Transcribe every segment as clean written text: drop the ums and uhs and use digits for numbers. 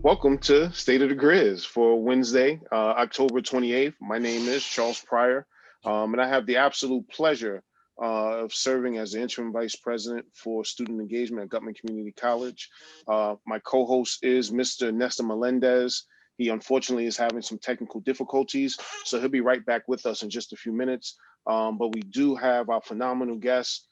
Welcome to State of the Grizz for Wednesday, October 28th. My name is Charles Pryor, and I have the absolute pleasure of serving as the interim vice president for student engagement at Gutman Community College. My co-host is Mr. Nestor Melendez. He unfortunately is having some technical difficulties, so he'll be right back with us in just a few minutes. But we do have our phenomenal guest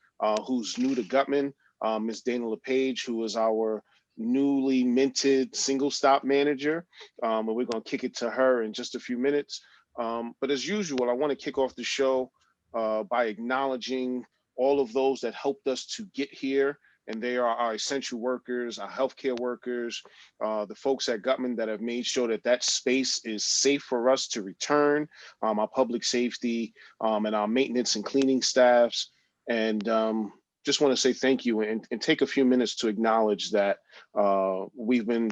who's new to Gutman, Ms. Dana LePage, who is our newly minted single stop manager. And we're going to kick it to her in just a few minutes. But as usual, I want to kick off the show by acknowledging all of those that helped us to get here. And they are our essential workers, our healthcare workers, the folks at Gutman that have made sure that that space is safe for us to return, our public safety, and our maintenance and cleaning staffs. And just want to say thank you and take a few minutes to acknowledge that we've been,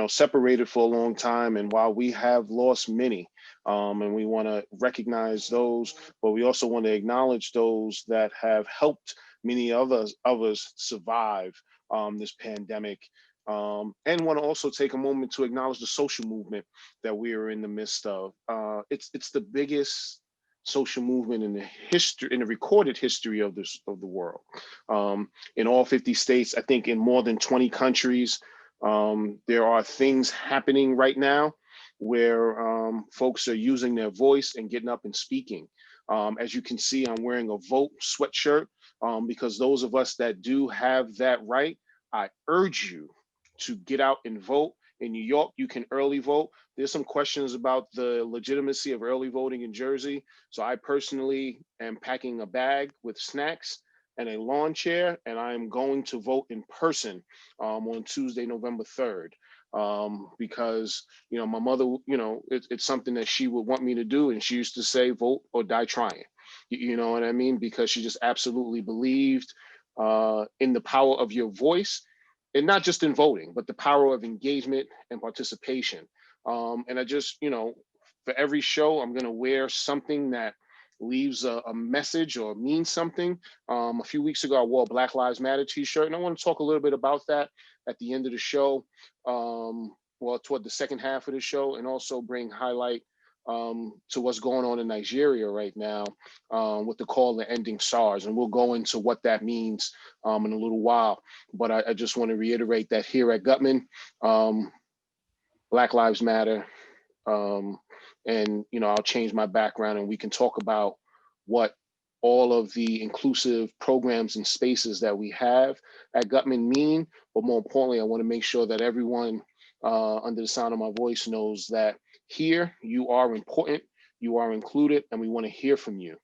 separated for a long time. And while we have lost many, and we want to recognize those, but we also want to acknowledge those that have helped many others survive this pandemic. And want to also take a moment to acknowledge the social movement that we are in the midst of. It's the biggest social movement in the recorded history of the world. In all 50 states, I think in more than 20 countries, there are things happening right now where folks are using their voice and getting up and speaking. As you can see, I'm wearing a Vote sweatshirt because those of us that do have that right, I urge you to get out and vote. In New York, you can early vote. There's some questions about the legitimacy of early voting in Jersey. So I personally am packing a bag with snacks and a lawn chair, and I'm going to vote in person on Tuesday, November 3rd. Because, my mother, it's something that she would want me to do. And she used to say, vote or die trying. You know what I mean? Because she just absolutely believed in the power of your voice. And not just in voting, but the power of engagement and participation. And I just, for every show, I'm going to wear something that leaves a message or means something. A few weeks ago, I wore a Black Lives Matter t-shirt, and I want to talk a little bit about that at the end of the show, toward the second half of the show, and also bring highlight to what's going on in Nigeria right now with the call to ending SARS. And we'll go into what that means in a little while. But I just want to reiterate that here at Gutman, Black Lives Matter. And, I'll change my background and we can talk about what all of the inclusive programs and spaces that we have at Gutman mean. But more importantly, I want to make sure that everyone under the sound of my voice knows that here you are important, you are included, and we want to hear from you.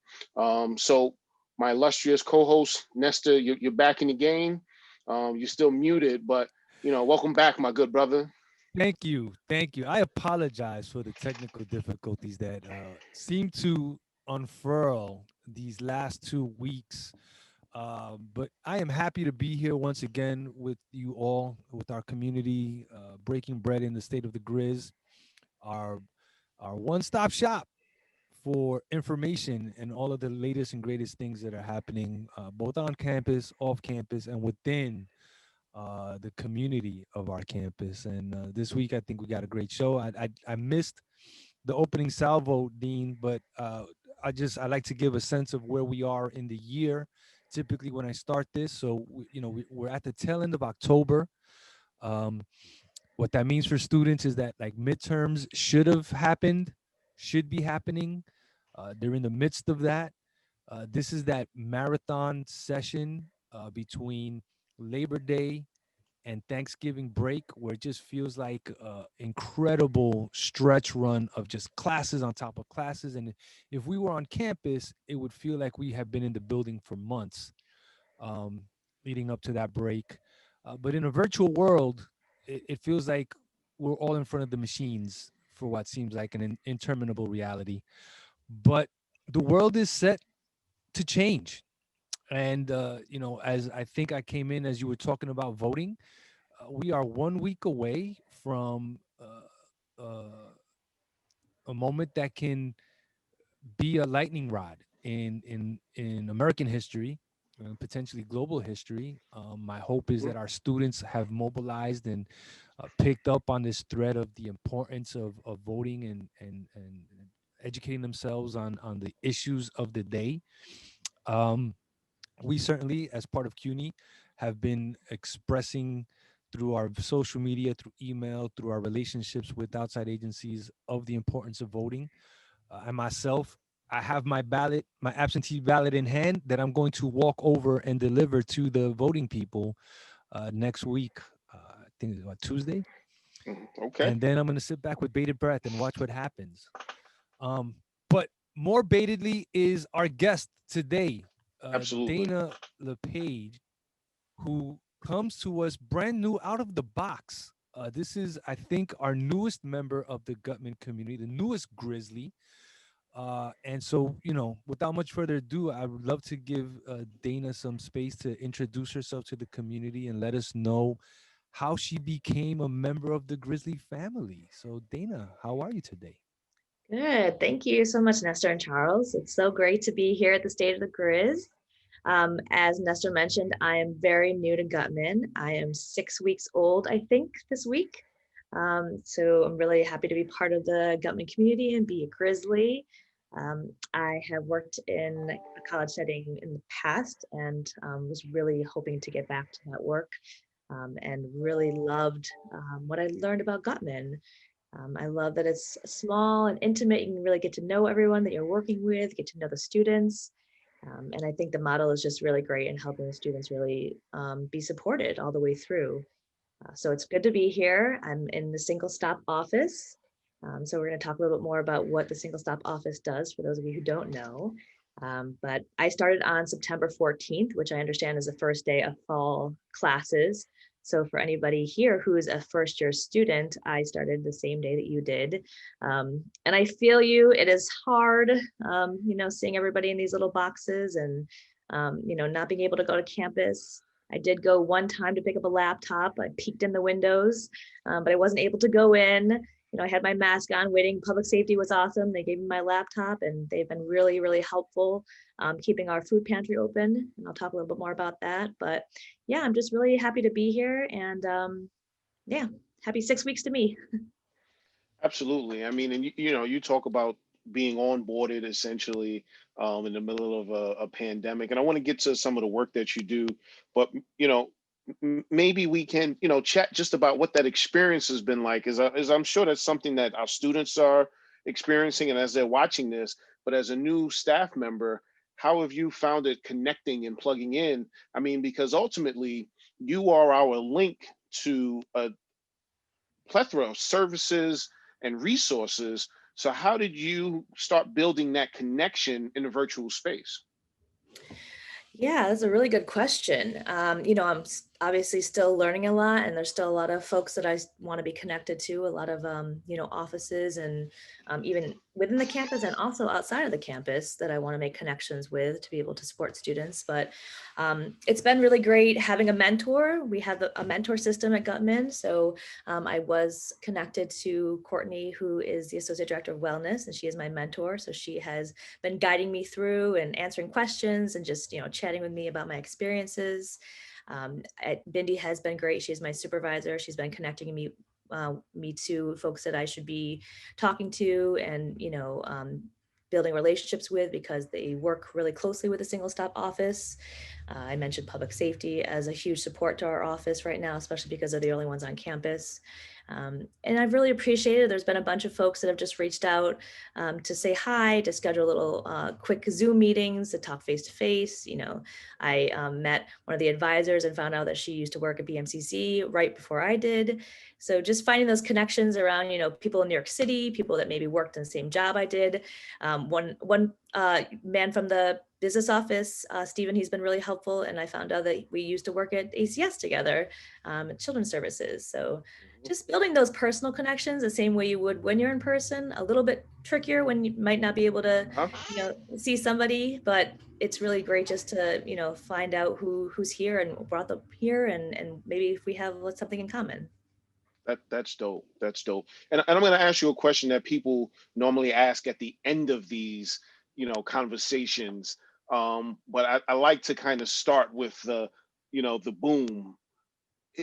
So my illustrious co-host, Nestor, you're back in the game. You're still muted, but welcome back, my good brother. Thank you. Thank you. I apologize for the technical difficulties that seem to unfurl these last 2 weeks. But I am happy to be here once again with you all, with our community, breaking bread in the state of the Grizz, our, our one stop shop for information and all of the latest and greatest things that are happening both on campus, off campus, and within the community of our campus. And this week, I think we got a great show. I missed the opening salvo, Dean, but I like to give a sense of where we are in the year. Typically, when I start this, so we're at the tail end of October. Um, what that means for students is that like midterms should have happened, should be happening. They're in the midst of that. This is that marathon session between Labor Day and Thanksgiving break, where it just feels like incredible stretch run of just classes on top of classes. And if we were on campus, it would feel like we have been in the building for months um, leading up to that break. But in a virtual world, it feels like we're all in front of the machines for what seems like an interminable reality. But the world is set to change. And, as I think I came in as you were talking about voting, we are 1 week away from a moment that can be a lightning rod in American history and potentially global history. My hope is that our students have mobilized and picked up on this thread of the importance of voting and educating themselves on the issues of the day. Um, we certainly, as part of CUNY, have been expressing through our social media, through email, through our relationships with outside agencies of the importance of voting. I myself, I have my ballot, my absentee ballot in hand that I'm going to walk over and deliver to the voting people next week. I think it's what, Tuesday, Okay, and then I'm going to sit back with bated breath and watch what happens. Um, but more batedly is our guest today, absolutely. Dana LePage, who comes to us brand new out of the box. This is, I think, our newest member of the Gutman community, the newest Grizzly. And so, without much further ado, I would love to give Dana some space to introduce herself to the community and let us know how she became a member of the Grizzly family. So, Dana, how are you today? Good. Thank you so much, Nestor and Charles. It's so great to be here at the State of the Grizz. As Nestor mentioned, I am very new to Gutman. I am 6 weeks old, I think, this week. So I'm really happy to be part of the Gutman community and be a Grizzly. I have worked in a college setting in the past and was really hoping to get back to that work and really loved what I learned about Gutman. I love that it's small and intimate. You can really get to know everyone that you're working with, get to know the students. And I think the model is just really great in helping the students really be supported all the way through. So it's good to be here. I'm in the single stop office. So we're going to talk a little bit more about what the single stop office does for those of you who don't know. But I started on September 14th, which I understand is the first day of fall classes. So for anybody here who is a first year student, I started the same day that you did. And I feel you, it is hard, seeing everybody in these little boxes and, not being able to go to campus. I did go one time to pick up a laptop. I peeked in the windows, but I wasn't able to go in. I had my mask on waiting. Public safety was awesome. They gave me my laptop and they've been really, really helpful keeping our food pantry open. And I'll talk a little bit more about that. But yeah, I'm just really happy to be here. And yeah, happy 6 weeks to me. Absolutely. I mean, and you talk about being onboarded essentially in the middle of a pandemic, and I want to get to some of the work that you do, but maybe we can chat just about what that experience has been like. As I'm sure that's something that our students are experiencing, and as they're watching this. But as a new staff member, how have you found it connecting and plugging in? I mean, because ultimately you are our link to a plethora of services and resources. So how did you start building that connection in a virtual space? Yeah, that's a really good question. I'm obviously still learning a lot, and there's still a lot of folks that I want to be connected to, a lot of, offices and even within the campus and also outside of the campus that I want to make connections with to be able to support students. But it's been really great having a mentor. We have a mentor system at Gutman. So I was connected to Courtney, who is the Associate Director of Wellness, and she is my mentor. So she has been guiding me through and answering questions and just, chatting with me about my experiences. Bindi has been great. She's my supervisor. She's been connecting me to folks that I should be talking to and, building relationships with because they work really closely with the single stop office. I mentioned public safety as a huge support to our office right now, especially because they're the only ones on campus. And I've really appreciated, there's been a bunch of folks that have just reached out to say hi, to schedule little quick Zoom meetings, to talk face to face. I met one of the advisors and found out that she used to work at BMCC right before I did. So just finding those connections around, people in New York City, people that maybe worked in the same job I did. One man from the business office, Stephen, he's been really helpful. And I found out that we used to work at ACS together at Children's Services. So just building those personal connections the same way you would when you're in person, a little bit trickier when you might not be able to, see somebody, but it's really great just to, find out who's here and brought them here and maybe if we have something in common. That's dope. That's dope. And I'm going to ask you a question that people normally ask at the end of these, conversations. But I like to kind of start with the boom.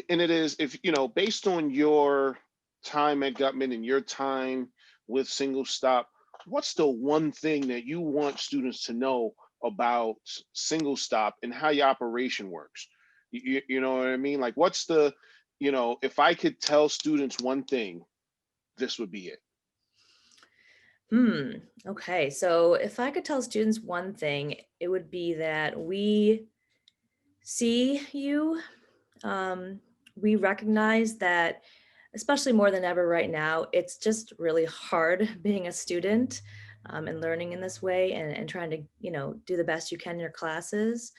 and it is, if you know, based on your time at Gutman and your time with Single Stop, what's the one thing that you want students to know about Single Stop and how your operation works? You know what I mean? Like, what's the, you know, if I could tell students one thing, this would be it. Okay, so if I could tell students one thing, it would be that we see you. We recognize that, especially more than ever right now, it's just really hard being a student and learning in this way, and trying to, do the best you can in your classes.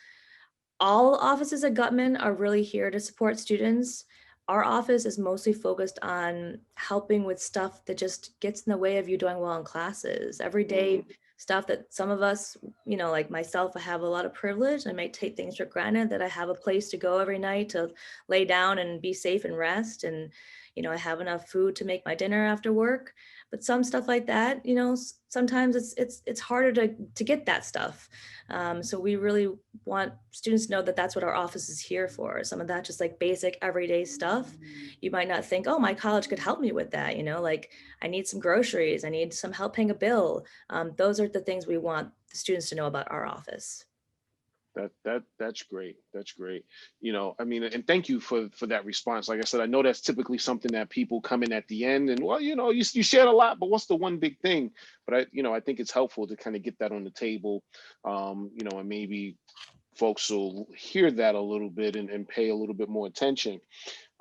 All offices at Gutman are really here to support students. Our office is mostly focused on helping with stuff that just gets in the way of you doing well in classes. Everyday stuff that some of us, like myself, I have a lot of privilege. I might take things for granted that I have a place to go every night to lay down and be safe and rest. And, I have enough food to make my dinner after work. But some stuff like that, sometimes it's harder to get that stuff. So we really want students to know that that's what our office is here for. Some of that just like basic everyday stuff. You might not think, oh, my college could help me with that. Like I need some groceries, I need some help paying a bill. Those are the things we want the students to know about our office. That's great. That's great. You know, I mean, and thank you for that response. Like I said, I know that's typically something that people come in at the end and, well, you shared a lot, but what's the one big thing? But I think it's helpful to kind of get that on the table. And maybe folks will hear that a little bit and pay a little bit more attention.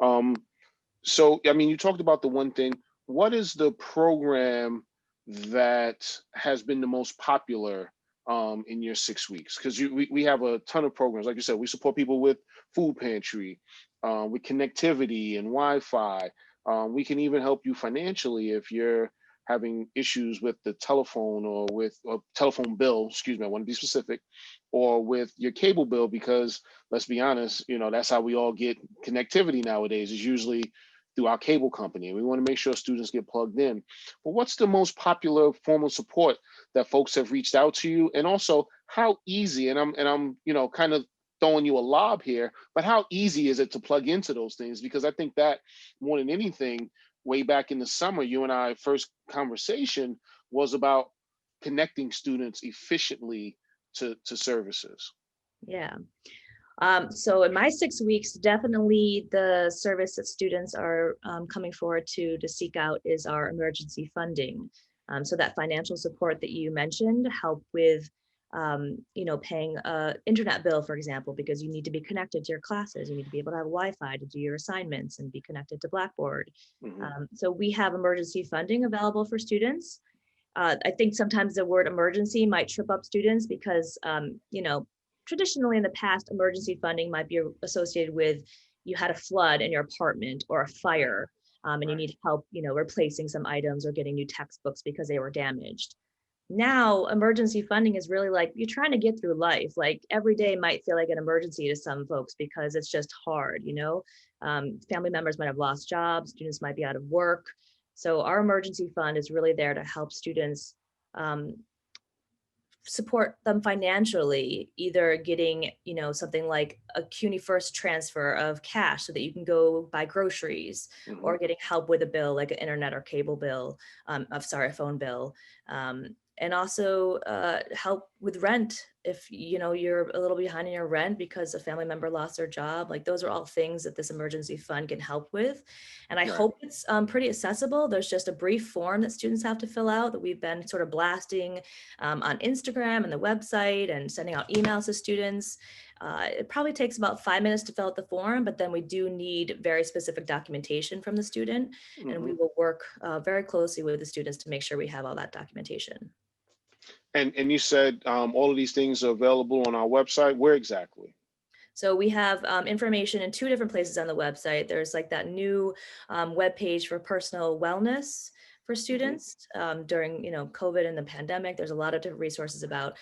So, I mean, you talked about the one thing. What is the program that has been the most popular in your 6 weeks? Because we have a ton of programs. Like you said, we support people with food pantry, with connectivity and Wi-Fi. We can even help you financially if you're having issues with the telephone or with a telephone bill, excuse me, I want to be specific, or with your cable bill, because let's be honest, that's how we all get connectivity nowadays, is usually through our cable company. We want to make sure students get plugged in. But what's the most popular form of support that folks have reached out to you? And also how easy, and I'm kind of throwing you a lob here, but how easy is it to plug into those things? Because I think that more than anything, way back in the summer, you and I first conversation was about connecting students efficiently to services. Yeah. So in my 6 weeks, definitely the service that students are coming forward to seek out is our emergency funding. So that financial support that you mentioned, help with, paying an internet bill, for example, because you need to be connected to your classes. You need to be able to have Wi-Fi to do your assignments and be connected to Blackboard. So we have emergency funding available for students. I think sometimes the word emergency might trip up students because, traditionally in the past, emergency funding might be associated with you had a flood in your apartment or a fire, and you need help, replacing some items or getting new textbooks because they were damaged. Now, emergency funding is really like you're trying to get through life. Like every day might feel like an emergency to some folks because it's just hard, family members might have lost jobs, students might be out of work. So our emergency fund is really there to help students support them financially, either getting, something like a CUNY First transfer of cash so that you can go buy groceries, or getting help with a bill like an internet or cable bill, a phone bill. And also help with rent if you're a little behind in your rent because a family member lost their job. Like those are all things that this emergency fund can help with. And I hope it's pretty accessible. There's just a brief form that students have to fill out that we've been sort of blasting on Instagram and the website and sending out emails to students. It probably takes about 5 minutes to fill out the form, but then we do need very specific documentation from the student, and we will work very closely with the students to make sure we have all that documentation. And you said all of these things are available on our website. Where exactly? So we have information in 2 different places on the website. There's like that new webpage for personal wellness for students during, COVID and the pandemic. There's a lot of different resources about,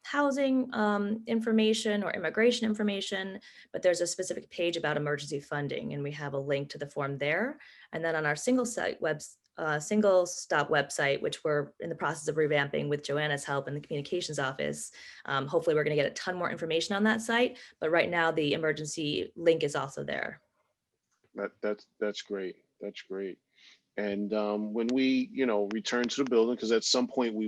housing information or immigration information, but there's a specific page about emergency funding, and we have a link to the form there. And then on our single stop website, which we're in the process of revamping with Joanna's help in the communications office. Hopefully we're going to get a ton more information on that site, but right now the emergency link is also there. That's great. That's great. And when we, return to the building, because at some point we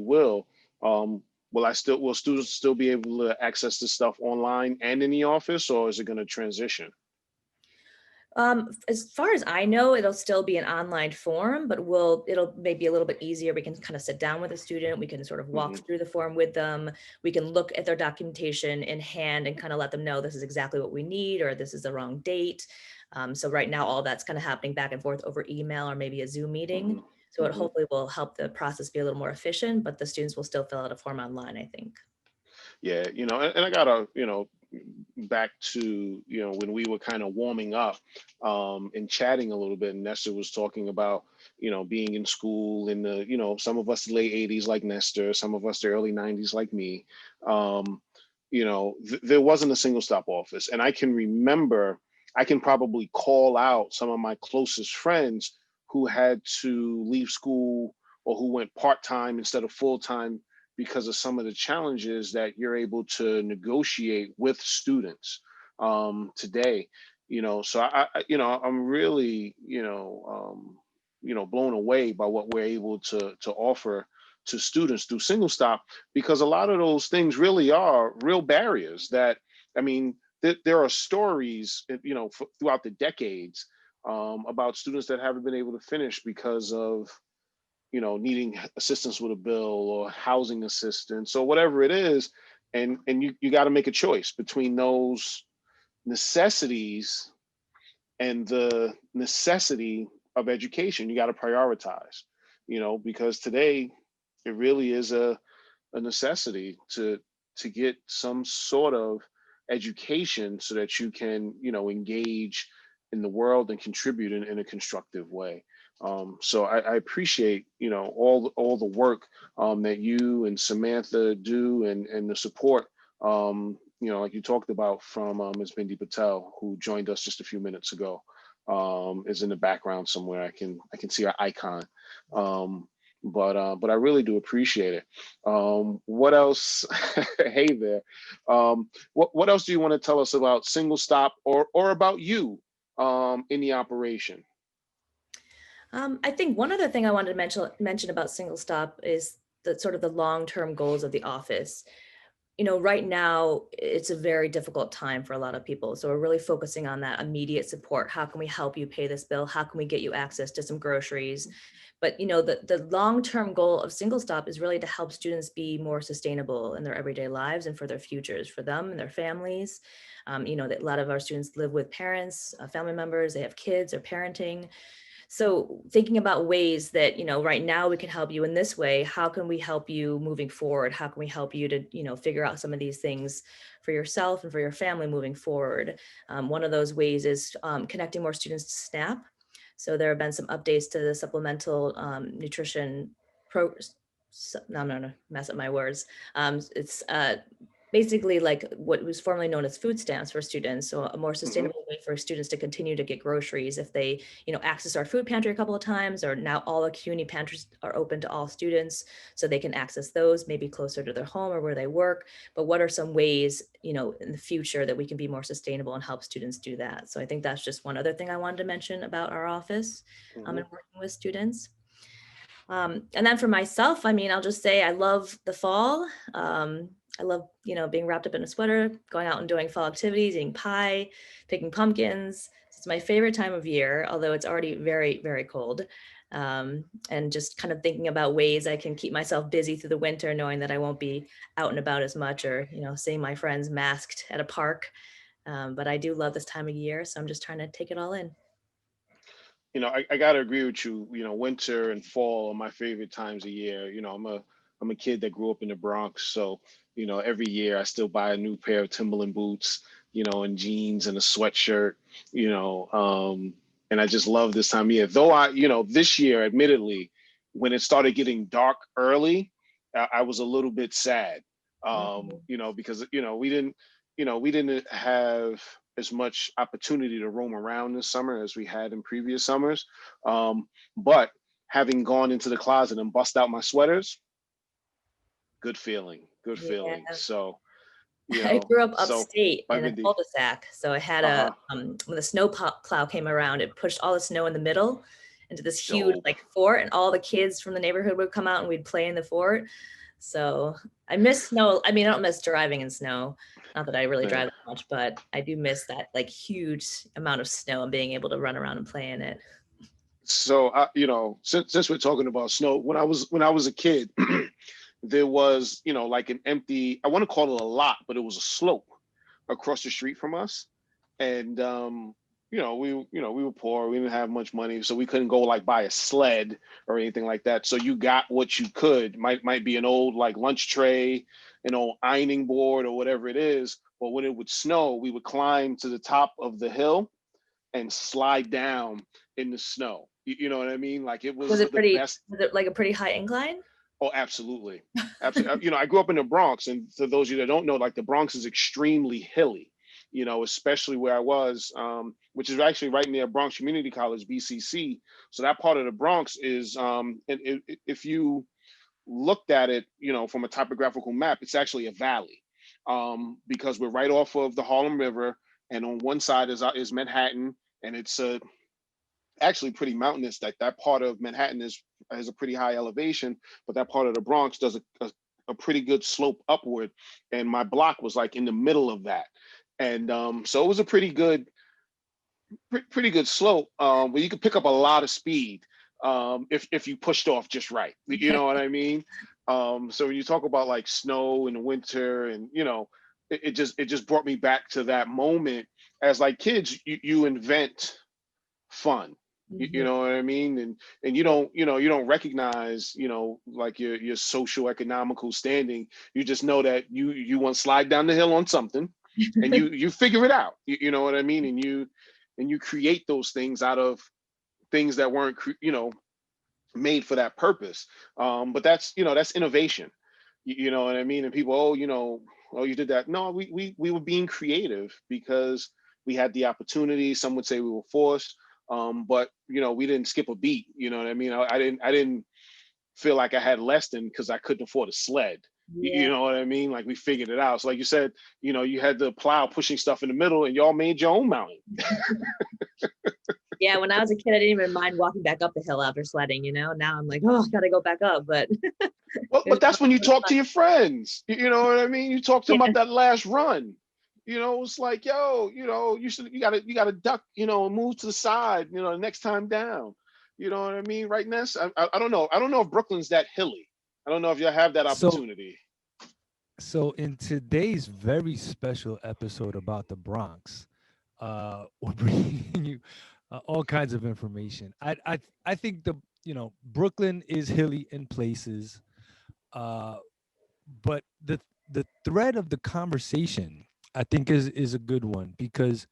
um, will students still be able to access this stuff online and in the office, or is it going to transition? As far as I know, it'll still be an online form, but it'll maybe a little bit easier. We can kind of sit down with a student. We can sort of walk Hmm. through the form with them. We can look at their documentation in hand and kind of let them know this is exactly what we need, or this is the wrong date. So right now, all that's kind of happening back and forth over email or maybe a Zoom meeting. Hmm. So it Hmm. hopefully will help the process be a little more efficient, but the students will still fill out a form online, I think. Yeah, and I gotta, back to, when we were kind of warming up and chatting a little bit, and Nestor was talking about, being in school in the, some of us the late 80s like Nestor, some of us the early 90s like me. Um, there wasn't a single stop office. And I can probably call out some of my closest friends who had to leave school or who went part-time instead of full-time because of some of the challenges that you're able to negotiate with students today. So I'm really, blown away by what we're able to offer to students through single stop, because a lot of those things really are real barriers that, I mean, there are stories, throughout the decades about students that haven't been able to finish because of, needing assistance with a bill or housing assistance or whatever it is. And you got to make a choice between those necessities and the necessity of education. You got to prioritize, because today it really is a necessity to get some sort of education so that you can, engage in the world and contribute in a constructive way. So I appreciate, all the work that you and Samantha do, and the support, like you talked about from Ms. Bindi Patel, who joined us just a few minutes ago, is in the background somewhere. I can see our icon. But I really do appreciate it. What else? Hey there. What else do you want to tell us about single stop, or about you in the operation? I think one other thing I wanted to mention about single stop is the sort of the long-term goals of the office. Right now it's a very difficult time for a lot of people. So we're really focusing on that immediate support. How can we help you pay this bill? How can we get you access to some groceries? But the long-term goal of single stop is really to help students be more sustainable in their everyday lives and for their futures, for them and their families. That a lot of our students live with parents, family members, they have kids or parenting. So thinking about ways that, right now we can help you in this way, how can we help you moving forward? How can we help you to, figure out some of these things for yourself and for your family moving forward? One of those ways is connecting more students to SNAP. So there have been some updates to the supplemental nutrition pro. No, no, no, mess up my words. It's basically like what was formerly known as food stamps for students. So a more Hmm. sustainable way for students to continue to get groceries if they, access our food pantry a couple of times, or now all the CUNY pantries are open to all students, so they can access those maybe closer to their home or where they work. But what are some ways, in the future that we can be more sustainable and help students do that? So I think that's just one other thing I wanted to mention about our office and Hmm. working with students. And then for myself, I mean, I'll just say I love the fall. I love, being wrapped up in a sweater, going out and doing fall activities, eating pie, picking pumpkins. It's my favorite time of year, although it's already very, very cold. And just kind of thinking about ways I can keep myself busy through the winter, knowing that I won't be out and about as much, or, seeing my friends masked at a park. But I do love this time of year, so I'm just trying to take it all in. I gotta agree with you. Winter and fall are my favorite times of year. I'm a kid that grew up in the Bronx, so every year I still buy a new pair of Timberland boots, and jeans and a sweatshirt, and I just love this time of year. Though this year, admittedly, when it started getting dark early, I was a little bit sad, Mhm. because we didn't have as much opportunity to roam around this summer as we had in previous summers. But having gone into the closet and bust out my sweaters, good feeling, good feeling. Yeah. So I grew up So upstate in a vitamin D. cul-de-sac, so I had a Uh-huh. when the snow plow came around, it pushed all the snow in the middle into this huge Dope. like fort, and all the kids from the neighborhood would come out and we'd play in the fort. So I miss snow. I mean, I don't miss driving in snow. Not that I really Yeah. drive that much, but I do miss that like huge amount of snow and being able to run around and play in it. So since we're talking about snow, when I was a kid, there was, like an empty, I want to call it a lot, but it was a slope across the street from us. And we were poor, we didn't have much money, so we couldn't go like buy a sled or anything like that. So you got what you could. Might be an old like lunch tray, an old ironing board or whatever it is. But when it would snow, we would climb to the top of the hill and slide down in the snow. You know what I mean? Like it Was was it the pretty? best. Was it like a pretty high incline? Oh, absolutely. Absolutely. I grew up in the Bronx, and for those of you that don't know, like the Bronx is extremely hilly, especially where I was, which is actually right near Bronx Community College, BCC. So that part of the Bronx is, and if you looked at it, from a topographical map, it's actually a valley, because we're right off of the Harlem River, and on one side is Manhattan, and it's actually pretty mountainous. That part of Manhattan has a pretty high elevation, but that part of the Bronx does a pretty good slope upward. And my block was like in the middle of that. And so it was a pretty good slope, where you could pick up a lot of speed, if you pushed off just right. You know what I mean? So when you talk about like snow in the winter, and it just brought me back to that moment. As like kids, you invent fun. You Mhm. know what I mean? And you don't recognize, like your social economical standing. You just know that you want to slide down the hill on something, and you figure it out. You know what I mean? And you create those things out of things that weren't made for that purpose. But that's innovation. You know what I mean? And people, oh, you did that. No, we were being creative because we had the opportunity. Some would say we were forced, but we didn't skip a beat. You know what I mean? I didn't feel like I had less than because I couldn't afford a sled. You Yeah. know what I mean? Like we figured it out. So like you said, you had the plow pushing stuff in the middle, and y'all made your own mountain. Yeah, when I was a kid, I didn't even mind walking back up the hill after sledding, you know? Now I'm like, oh, I gotta go back up. But Well, it was but that's when you it was talk fun. to your friends. You know what I mean? You talk to them Yeah. about that last run. It's like, yo, you gotta duck, and move to the side, the next time down. You know what I mean? Right, Ness? I don't know. I don't know if Brooklyn's that hilly. I don't know if y'all have that So opportunity. so in today's very special episode about the Bronx, we're bringing you all kinds of information. I think Brooklyn is hilly in places, uh, but the thread of the conversation I think is a good one because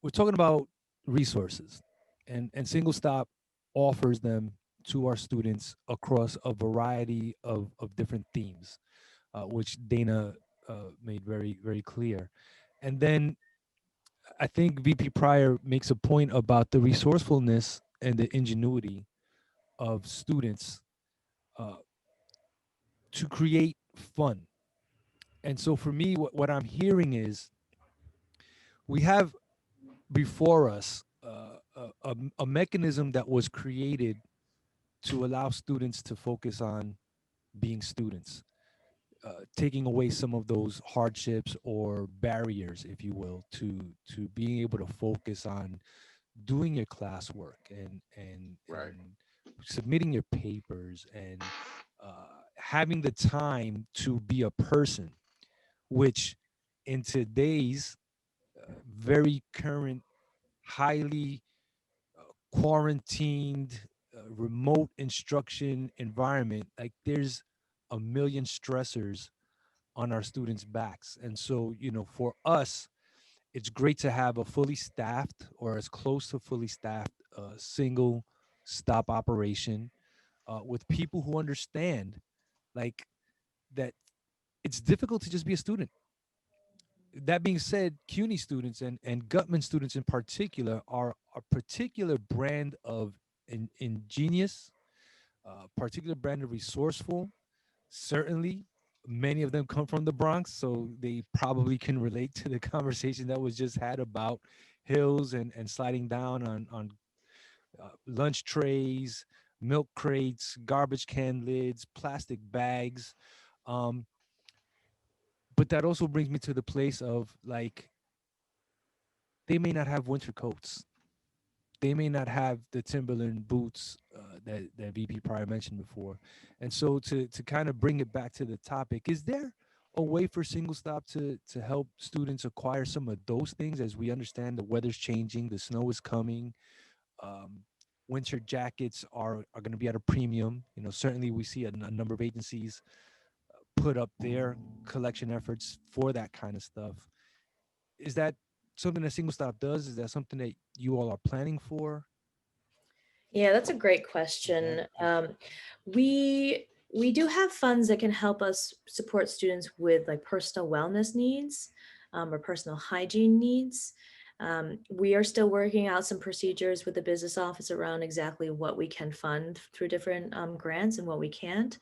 we're talking about resources, and Single Stop offers them to our students across a variety of different themes, which Dana made very very clear. And then I think VP Pryor makes a point about the resourcefulness and the ingenuity of students uh, to create fun. And so for me, what I'm hearing is we have before us a mechanism that was created to allow students to focus on being students, taking away some of those hardships or barriers, if you will, to being able to focus on doing your classwork Right. and submitting your papers and having the time to be a person, which in today's very current, highly quarantined, remote instruction environment, like there's a million stressors on our students' backs. And so, for us, it's great to have a fully staffed or as close to fully staffed single stop operation with people who understand like that it's difficult to just be a student. That being said, CUNY students and Gutman students in particular are a particular brand of ingenious, particular brand of resourceful, certainly, Many of them come from the Bronx, so they probably can relate to the conversation that was just had about hills and sliding down on lunch trays, milk crates, garbage can lids, plastic bags. Um, but that also brings me to the place of like they may not have winter coats. They may not have the Timberland boots that VP Pryor mentioned before. And so to kind of bring it back to the topic, is there a way for Single Stop to help students acquire some of those things as we understand the weather's changing, the snow is coming, um, winter jackets are going to be at a premium. You know, certainly we see a number of agencies put up their collection efforts for that kind of stuff. Is that something that Single Stop does? Is that something that you all are planning for? Yeah, that's a great question. We do have funds that can help us support students with like personal wellness needs, or personal hygiene needs. We are still working out some procedures with the business office around exactly what we can fund through different grants and what we can't.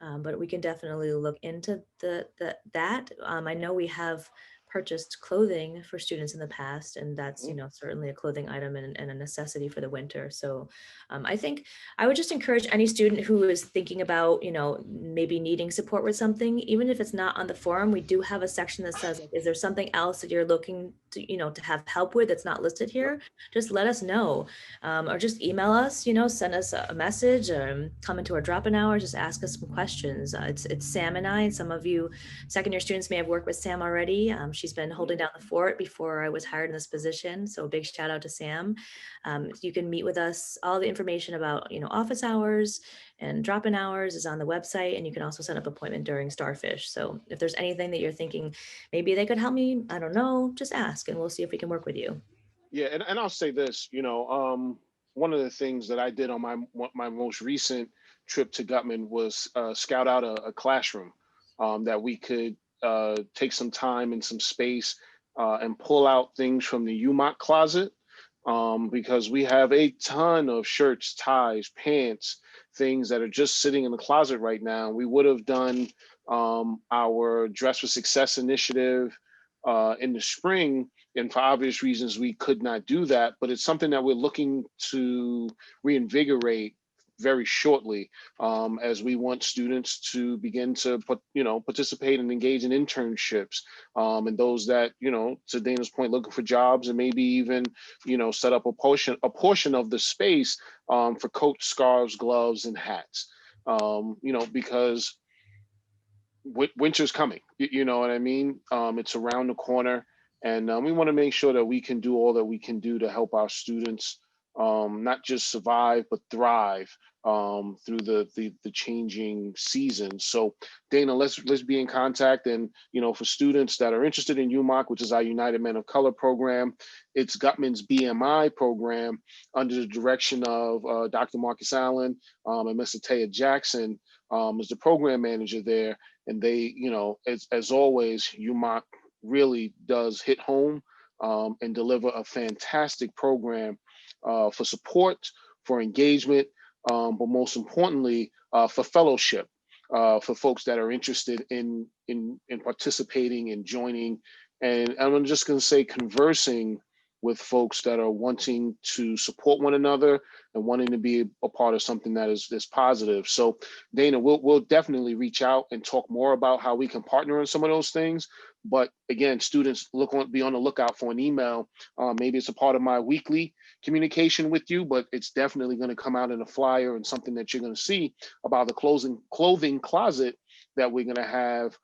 But we can definitely look into that. I know we have purchased clothing for students in the past, and that's, certainly a clothing item and a necessity for the winter. So I think I would just encourage any student who is thinking about, maybe needing support with something, even if it's not on the forum, we do have a section that says, like, is there something else that you're looking to, to have help with that's not listed here? Just let us know, or just email us, send us a message, come into our drop-in hour, just ask us some questions. It's Sam and I, and some of you second year students may have worked with Sam already. She's been holding down the fort before I was hired in this position. So a big shout out to Sam. You can meet with us. All the information about, office hours and drop-in hours is on the website, and you can also set up an appointment during Starfish. So if there's anything that you're thinking, maybe they could help me, I don't know, just ask and we'll see if we can work with you. Yeah, and I'll say this, one of the things that I did on my most recent trip to Gutman was scout out a classroom that we could take some time and some space and pull out things from the UMOC closet, because we have a ton of shirts, ties, pants, things that are just sitting in the closet right now. We would have done our Dress for Success initiative in the spring, and for obvious reasons, we could not do that. But it's something that we're looking to reinvigorate very shortly, as we want students to begin to participate and engage in internships, and those that, to Dana's point, looking for jobs, and maybe even set up a portion of the space for coats, scarves, gloves, and hats, because winter's coming. You know what I mean? It's around the corner, and we want to make sure that we can do all that we can do to help our students not just survive but thrive through the changing seasons. So, Dana, let's be in contact, and for students that are interested in UMOC, which is our United Men of Color program, it's Gutman's BMI program under the direction of Dr. Marcus Allen and Mr. Taya Jackson is the program manager there. And they, as always, UMOC really does hit home and deliver a fantastic program for support, for engagement, but most importantly, for fellowship, for folks that are interested in participating and joining. And I'm just going to say conversing with folks that are wanting to support one another and wanting to be a part of something that is positive. So, Dana, we'll definitely reach out and talk more about how we can partner on some of those things. But again, students, be on the lookout for an email. Maybe it's a part of my weekly communication with you, but it's definitely going to come out in a flyer and something that you're going to see about the clothing closet that we're going to have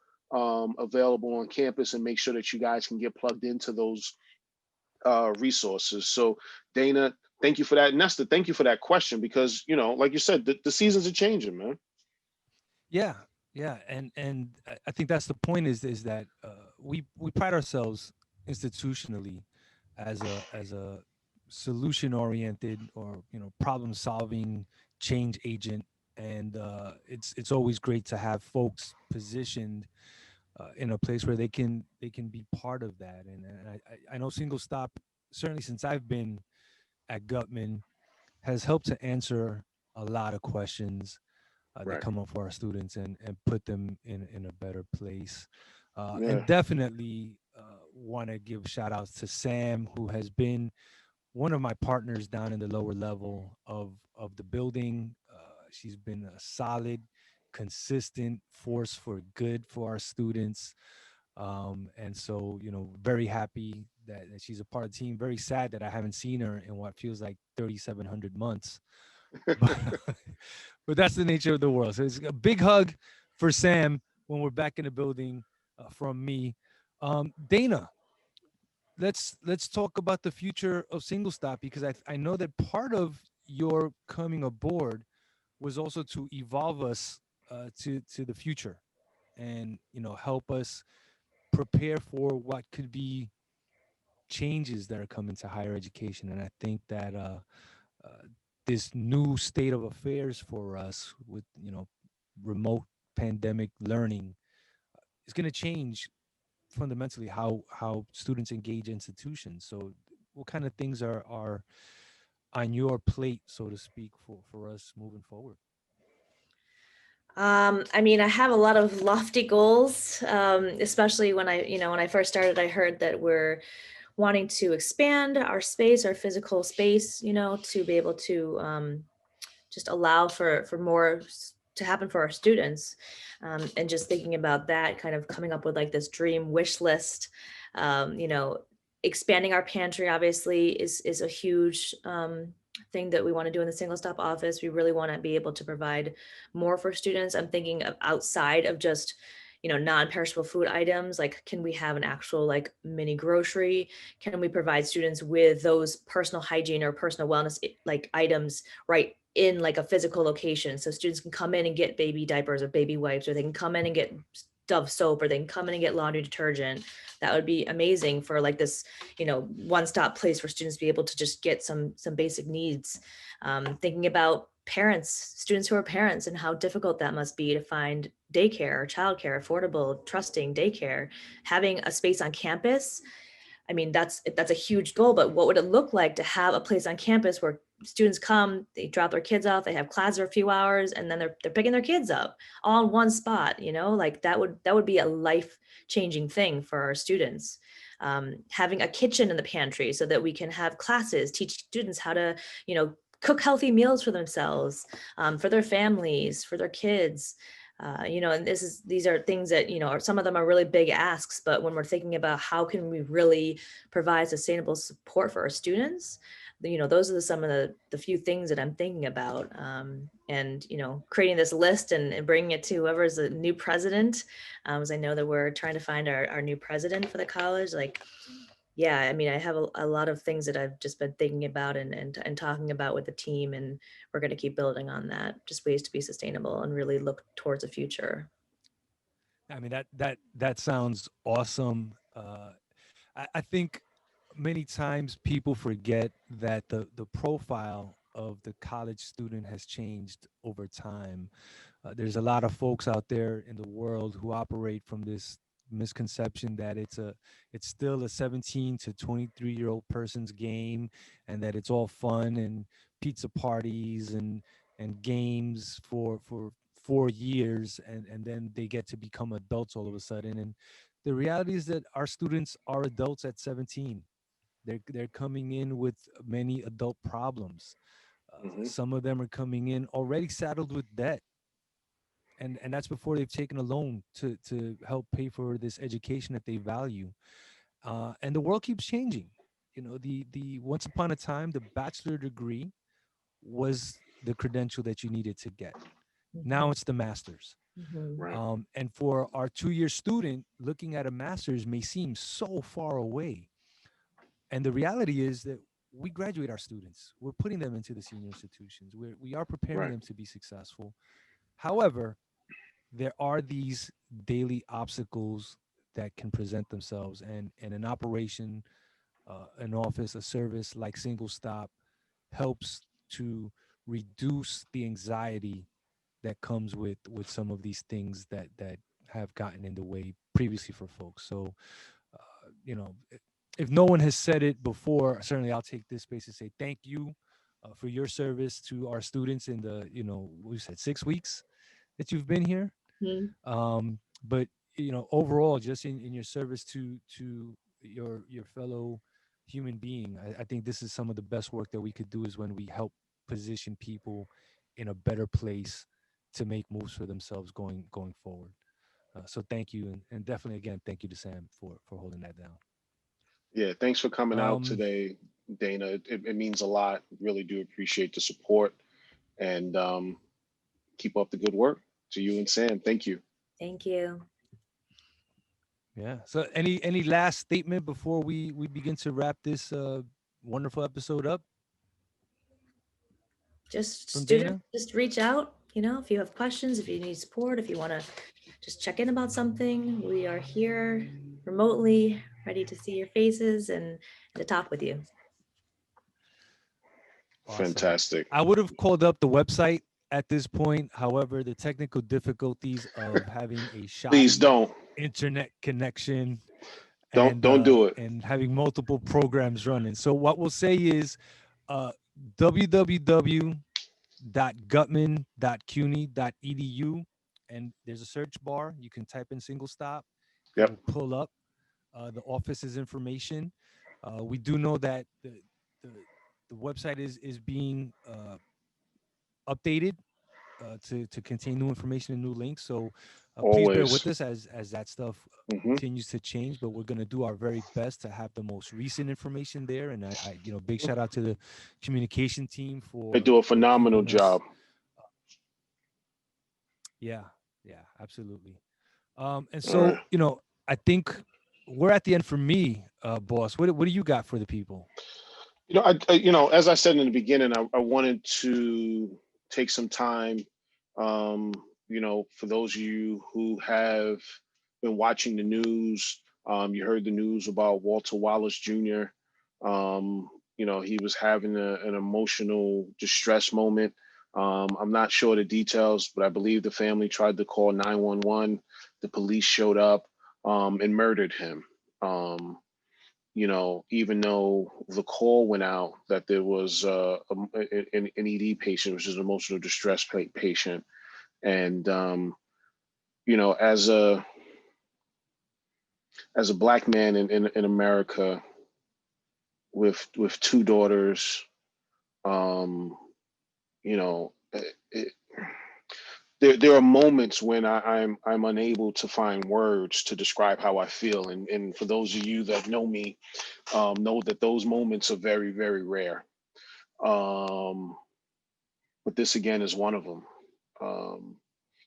available on campus, and make sure that you guys can get plugged into those resources. So, Dana, thank you for that. Nestor, thank you for that question, because like you said, the seasons are changing, man. Yeah, yeah, and I think that's the point is that we pride ourselves institutionally as a solution oriented, or problem solving change agent, and it's always great to have folks positioned in a place where they can be part of that. And I know Single Stop, certainly since I've been at Gutman, has helped to answer a lot of questions that Right. come up for our students and put them in a better place. Yeah. And definitely want to give shout outs to Sam, who has been one of my partners down in the lower level of the building. She's been a solid, consistent force for good for our students. And so, very happy that she's a part of the team. Very sad that I haven't seen her in what feels like 3,700 months. But, but that's the nature of the world. So it's a big hug for Sam when we're back in the building from me. Dana, let's talk about the future of Single Stop, because I know that part of your coming aboard was also to evolve us to the future, and help us prepare for what could be changes that are coming to higher education. And I think that uh, this new state of affairs for us with remote pandemic learning is going to change fundamentally how students engage institutions. So what kind of things are on your plate, so to speak, for us moving forward? I mean, I have a lot of lofty goals, especially when I first started, I heard that we're wanting to expand our space, our physical space, to be able to just allow for more to happen for our students. And just thinking about that, kind of coming up with like this dream wish list. um, you know Expanding our pantry obviously is a huge thing that we want to do in the single stop office. We really want to be able to provide more for students. I'm thinking of outside of just non-perishable food items. Like, can we have an actual like mini grocery? Can we provide students with those personal hygiene or personal wellness like items right in like a physical location, so students can come in and get baby diapers or baby wipes, or they can come in and get Dove soap, or they can come in and get laundry detergent? That would be amazing for like this one-stop place for students to be able to just get some basic needs. Thinking about parents, students who are parents, and how difficult that must be to find daycare or childcare, affordable, trusting daycare. Having a space on campus, I mean, that's a huge goal, but what would it look like to have a place on campus where students come, they drop their kids off, they have class for a few hours, and then they're picking their kids up all in one spot? Like that would be a life changing thing for our students. Having a kitchen in the pantry so that we can have classes, teach students how to, cook healthy meals for themselves, for their families, for their kids. And these are things that, some of them are really big asks, but when we're thinking about how can we really provide sustainable support for our students, those are some of the few things that I'm thinking about. And creating this list and bringing it to whoever's the new president, as I know that we're trying to find our new president for the college. Like, yeah, I mean, I have a lot of things that I've just been thinking about and talking about with the team, and we're going to keep building on that. Just ways to be sustainable and really look towards the future. I mean, that sounds awesome. I think many times people forget that the profile of the college student has changed over time. There's a lot of folks out there in the world who operate from this misconception that it's still a 17 to 23-year-old person's game, and that it's all fun and pizza parties and games for 4 years, and then they get to become adults all of a sudden. And the reality is that our students are adults at 17. They're coming in with many adult problems. Hmm. Some of them are coming in already saddled with debt, and that's before they've taken a loan to help pay for this education that they value. And the world keeps changing. The once upon a time, the bachelor degree was the credential that you needed to get. Now Mhm, it's the master's. mhm, Right. And for our 2-year student, looking at a master's may seem so far away. And the reality is that we graduate our students. We're putting them into the senior institutions. We are preparing Right. them to be successful. However, there are these daily obstacles that can present themselves, and an operation, an office, a service like Single Stop helps to reduce the anxiety that comes with some of these things that have gotten in the way previously for folks. So, if no one has said it before, certainly I'll take this space to say thank you for your service to our students in the we said 6 weeks. that you've been here. Mhm. But overall, just in your service to your fellow human being, I think this is some of the best work that we could do is when we help position people in a better place to make moves for themselves going forward. So thank you, and definitely again thank you to Sam for holding that down. Yeah, thanks for coming out Um, today, Dana. It means a lot. Really do appreciate the support, and keep up the good work. To you and Sam, thank you. Thank you. yeah. So any last statement before we begin to wrap this wonderful episode up Just from students, Dana? just reach out. If you have questions, if you need support, if you want to just check in about something, we are here remotely, ready to see your faces and to talk with you. Awesome. Fantastic. I would have called up the website at this point. However, the technical difficulties of having a Please shoddy don't internet connection don't do it. and having multiple programs running. So what we'll say is uh www.gutman.cuny.edu, and there's a search bar. You can type in single stop. Yep. It'll pull up the office's information. We do know that the, the website is being updated to contain new information and new links. So please bear with Always. us as that stuff Hmm. continues to change. But we're gonna do our very best to have the most recent information there. And big shout out to the communication team They for do a phenomenal keeping us. job. Yeah, yeah, absolutely. And All right. so I think we're at the end for me, boss. What do you got for the people? As I said in the beginning, I wanted to take some time, um, for those of you who have been watching the news. You heard the news about Walter Wallace Jr. He was having an emotional distress moment. I'm not sure the details, but I believe the family tried to call 911. The police showed up and murdered him. Even though the call went out that there was an ED patient, which is an emotional distress patient, and as a black man in America with two daughters, um, you know, it, there are moments when I'm unable to find words to describe how I feel, and for those of you that know me, know that those moments are very, very rare. Um, but this again is one of them. Um,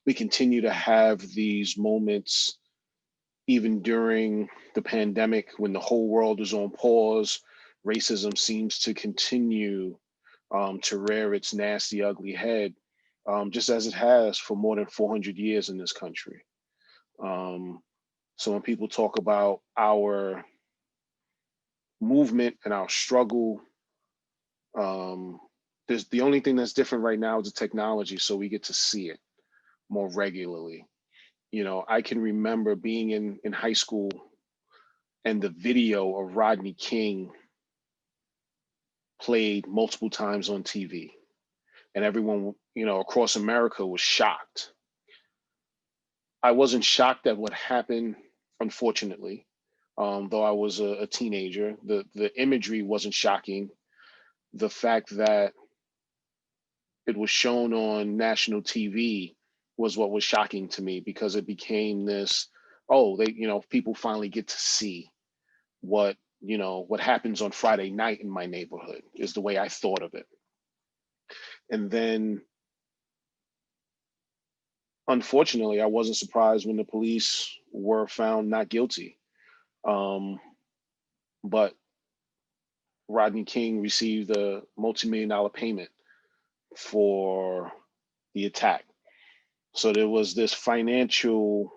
we continue to have these moments even during the pandemic when the whole world is on pause. Racism seems to continue to rear its nasty, ugly head, just as it has for more than 400 years in this country. Um, so when people talk about our movement and our struggle, um, there's the only thing that's different right now is the technology, so we get to see it more regularly. I can remember being in high school and the video of Rodney King played multiple times on TV, and everyone, across America was shocked. I wasn't shocked at what happened, unfortunately, though I was a teenager. The imagery wasn't shocking. The fact that it was shown on national TV was what was shocking to me, because it became this, oh, people finally get to see what happens on Friday night in my neighborhood, is the way I thought of it. And then unfortunately, I wasn't surprised when the police were found not guilty. Um, but Rodney King received a multi-million-dollar payment for the attack. So there was this financial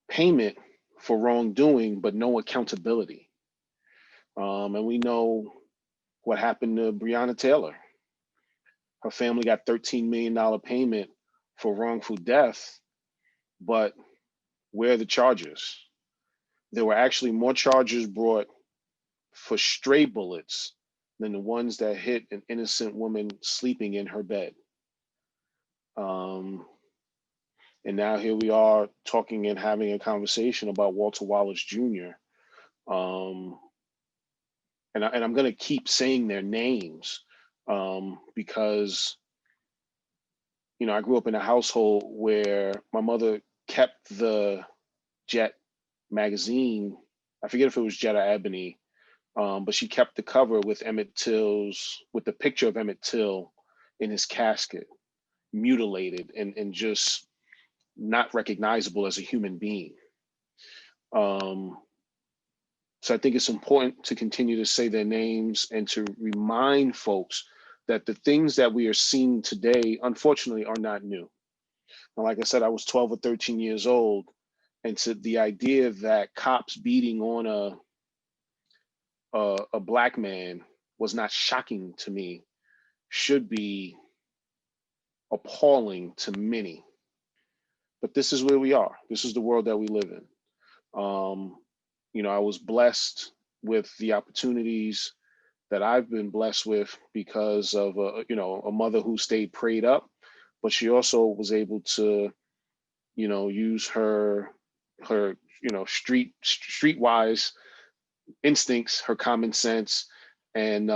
payment for wrongdoing, but no accountability. And we know what happened to Breonna Taylor. Her family got $13 million payment for wrongful death, but where are the charges? There were actually more charges brought for stray bullets than the ones that hit an innocent woman sleeping in her bed. Um, And now here we are talking and having a conversation about Walter Wallace Jr. Um, and I'm going to keep saying their names because, you know, I grew up in a household where my mother kept the Jet magazine. I forget if it was Jet or Ebony, but she kept the cover with with the picture of Emmett Till in his casket, mutilated and just not recognizable as a human being. So I think it's important to continue to say their names and to remind folks that the things that we are seeing today, unfortunately, are not new. And like I said, I was 12 or 13 years old. And so the idea that cops beating on a Black man was not shocking to me should be appalling to many. But this is where we are. This is the world that we live in. You know, I was blessed with the opportunities that I've been blessed with because of you know, a mother who stayed prayed up, but she also was able to, you know, use her you know, streetwise instincts, her common sense, and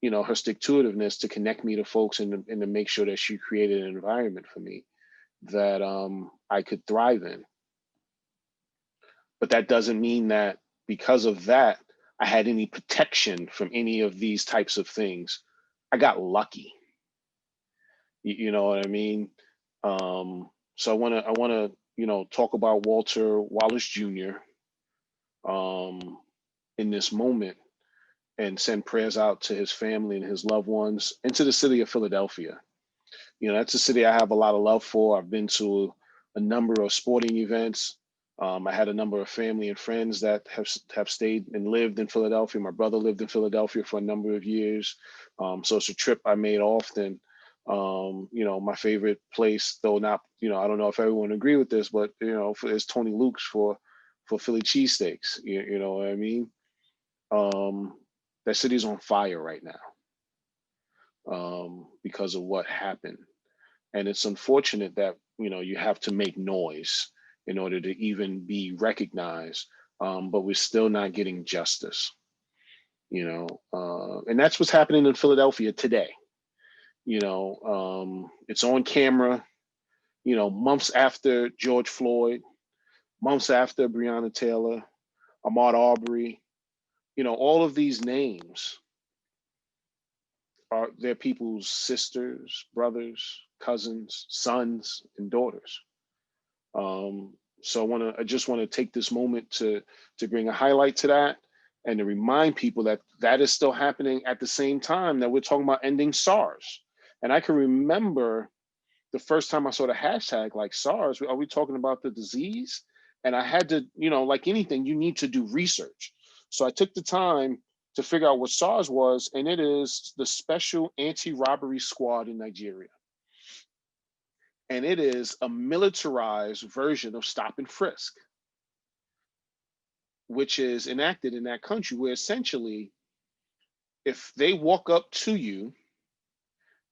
you know, her stick to itiveness to connect me to folks and to make sure that she created an environment for me that I could thrive in. But that doesn't mean that because of that, I had any protection from any of these types of things. I got lucky. You know what I mean? So I wanna, you know, talk about Walter Wallace Jr. In this moment and send prayers out to his family and his loved ones and to the city of Philadelphia. You know, that's a city I have a lot of love for. I've been to a number of sporting events. I had a number of family and friends that have stayed and lived in Philadelphia. My brother lived in Philadelphia for a number of years. So it's a trip I made often. You know, my favorite place, though not, you know, I don't know if everyone agree with this, but, you know, is Tony Luke's for Philly cheesesteaks. You know what I mean? That city's on fire right now because of what happened. And it's unfortunate that, you know, you have to make noise in order to even be recognized, but we're still not getting justice, you know, and that's what's happening in Philadelphia today. You know, it's on camera, you know, months after George Floyd, months after Breonna Taylor, Ahmaud Arbery, you know, all of these names are their people's sisters, brothers, cousins, sons, and daughters. Um, so I just want to take this moment to bring a highlight to that and to remind people that that is still happening at the same time that we're talking about ending SARS. And I can remember the first time I saw the hashtag like SARS, are we talking about the disease? And I had to, you know, like anything, you need to do research. So I took the time to figure out what SARS was, and it is the Special Anti-Robbery Squad in Nigeria. And it is a militarized version of stop and frisk, which is enacted in that country where essentially, if they walk up to you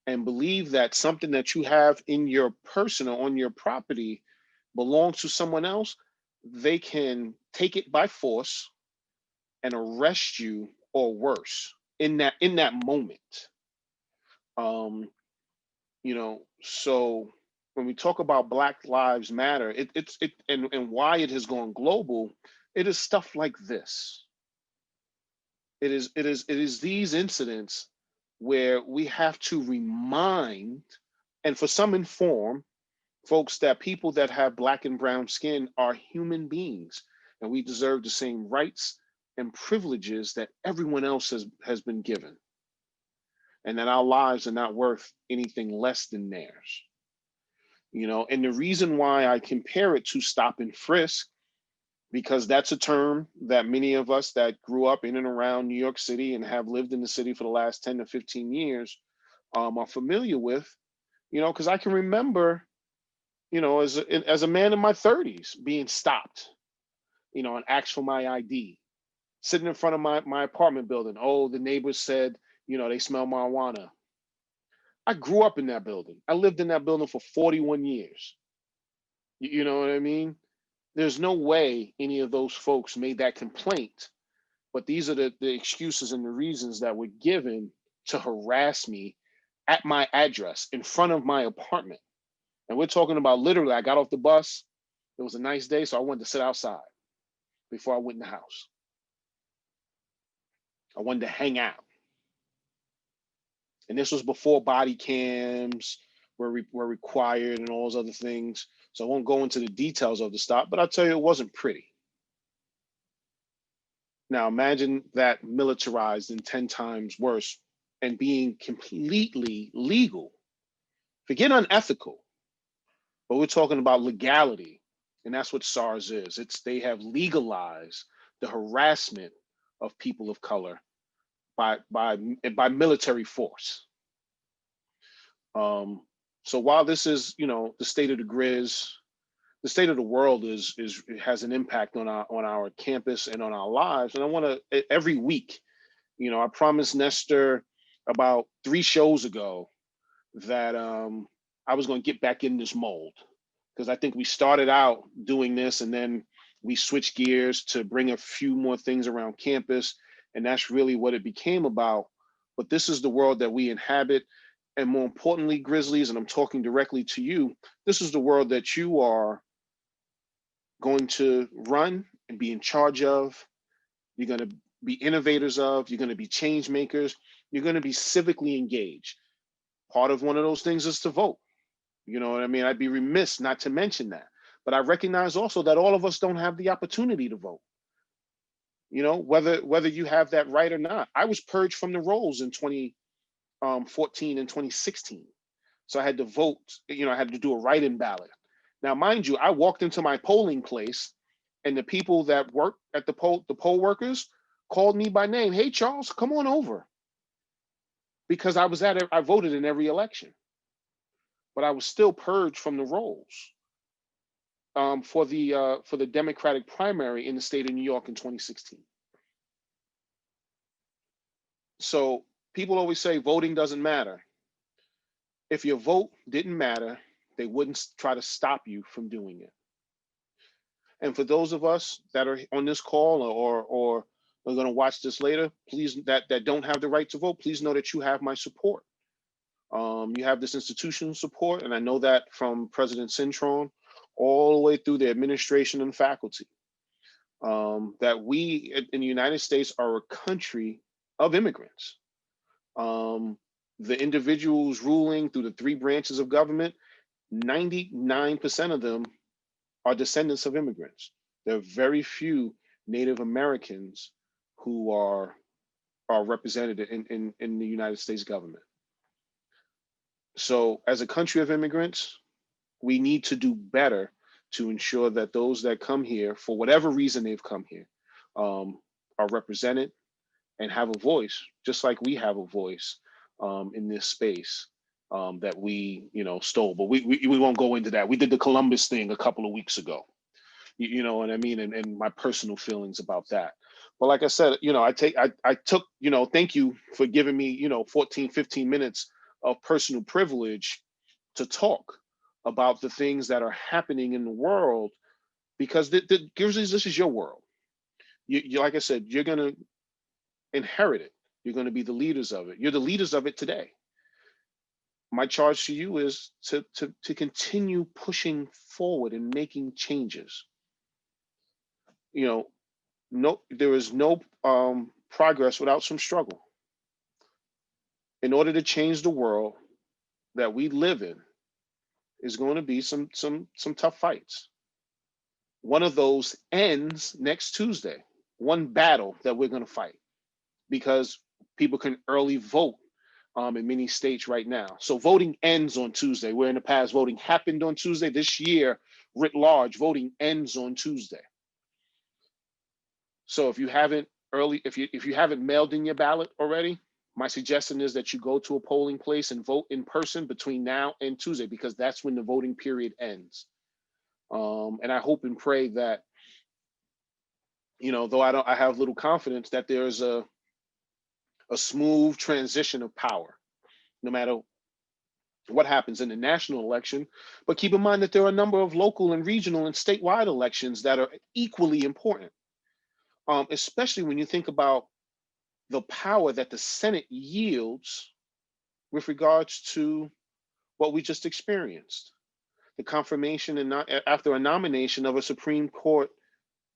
and believe that something that you have in your person or on your property belongs to someone else, they can take it by force and arrest you or worse in that moment. Um, you know, so when we talk about Black Lives Matter, and why it has gone global, it is stuff like this. It is these incidents where we have to remind, and for some inform folks that people that have Black and brown skin are human beings, and we deserve the same rights and privileges that everyone else has been given, and that our lives are not worth anything less than theirs. You know, and the reason why I compare it to stop and frisk, because that's a term that many of us that grew up in and around New York City and have lived in the city for the last 10 to 15 years are familiar with, you know, because I can remember, you know, as a man in my 30s being stopped, you know, and asked for my ID, sitting in front of my apartment building. Oh, the neighbors said, you know, they smell marijuana. I grew up in that building. I lived in that building for 41 years. You know what I mean? There's no way any of those folks made that complaint, but these are the excuses and the reasons that were given to harass me at my address in front of my apartment. And we're talking about literally, I got off the bus. It was a nice day, so I wanted to sit outside before I went in the house. I wanted to hang out. And this was before body cams were required and all those other things. So I won't go into the details of the stop, but I'll tell you it wasn't pretty. Now imagine that militarized and 10 times worse and being completely legal. Forget unethical, but we're talking about legality. And that's what SARS is. They have legalized the harassment of people of color by military force. So while this is, the state of the Grizz, the state of the world has an impact on our campus and on our lives. And I want to every week, I promised Nestor about 3 shows ago that I was going to get back in this mold, because I think we started out doing this and then we switched gears to bring a few more things around campus, and that's really what it became about. But this is the world that we inhabit, and more importantly, Grizzlies, and I'm talking directly to you, this is the world that you are going to run and be in charge of. You're going to be innovators of, you're going to be change makers, you're going to be civically engaged. Part of one of those things is to vote. You know what I mean? I'd be remiss not to mention that. But I recognize also that all of us don't have the opportunity to vote. Whether you have that right or not. I was purged from the rolls in 2014 and 2016. So I had to vote, I had to do a write-in ballot. Now, mind you, I walked into my polling place and the people that work at the poll workers called me by name. Hey, Charles, come on over. Because I voted in every election, but I was still purged from the rolls for the Democratic primary in the state of New York in 2016. So people always say voting doesn't matter. If your vote didn't matter, they wouldn't try to stop you from doing it. And for those of us that are on this call or are going to watch this later, please, that don't have the right to vote, please know that you have my support. You have this institutional support, and I know that from President Cintron all the way through the administration and faculty, that we in the United States are a country of immigrants. The individuals ruling through the 3 branches of government, 99% of them are descendants of immigrants. There are very few Native Americans who are represented in the United States government. So as a country of immigrants, we need to do better to ensure that those that come here, for whatever reason they've come here, are represented and have a voice, just like we have a voice in this space that we, stole. But we won't go into that. We did the Columbus thing a couple of weeks ago. You know what I mean? And my personal feelings about that. But like I said, I took, thank you for giving me, 14, 15 minutes of personal privilege to talk about the things that are happening in the world, because the Grizzlies, this is your world. You like I said, you're going to inherit it. You're going to be the leaders of it. You're the leaders of it today. My charge to you is to continue pushing forward and making changes. There is no progress without some struggle. In order to change the world that we live in, is going to be some tough fights. One of those ends next Tuesday. One battle that we're going to fight, because people can early vote in many states right now. So voting ends on Tuesday. Where in the past voting happened on Tuesday, this year, writ large, voting ends on Tuesday. So if you haven't mailed in your ballot already, my suggestion is that you go to a polling place and vote in person between now and Tuesday, because that's when the voting period ends. And I hope and pray that, though I have little confidence that there's a smooth transition of power, no matter what happens in the national election, but keep in mind that there are a number of local and regional and statewide elections that are equally important, especially when you think about the power that the Senate yields with regards to what we just experienced, the confirmation and not after a nomination of a Supreme Court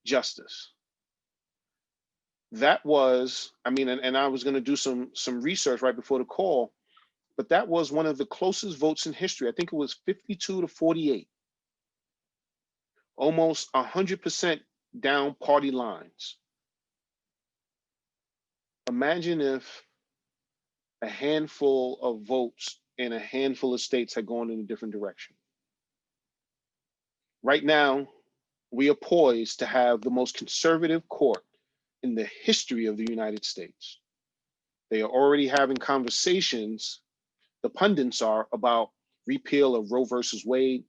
justice. That was, I mean, and I was going to do some research right before the call, but that was one of the closest votes in history. I think it was 52 to 48, almost 100% down party lines. Imagine if a handful of votes in a handful of states had gone in a different direction. Right now, we are poised to have the most conservative court in the history of the United States. They are already having conversations, the pundits are, about repeal of Roe versus Wade.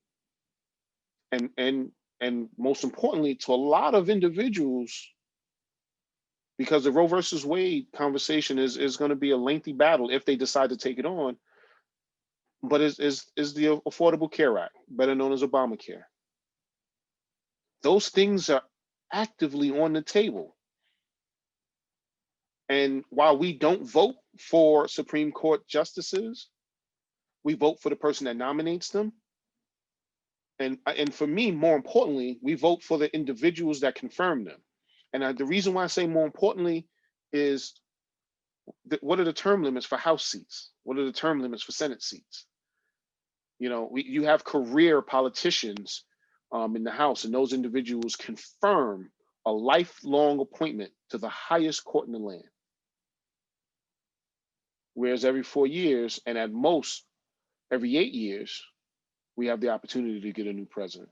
And most importantly, to a lot of individuals, because the Roe versus Wade conversation is going to be a lengthy battle if they decide to take it on, but is the Affordable Care Act, better known as Obamacare. Those things are actively on the table. And while we don't vote for Supreme Court justices, we vote for the person that nominates them. And for me, more importantly, we vote for the individuals that confirm them. And the reason why I say more importantly is what are the term limits for House seats? What are the term limits for Senate seats? You know, you have career politicians in the House, and those individuals confirm a lifelong appointment to the highest court in the land. Whereas every 4 years, and at most every 8 years, we have the opportunity to get a new president.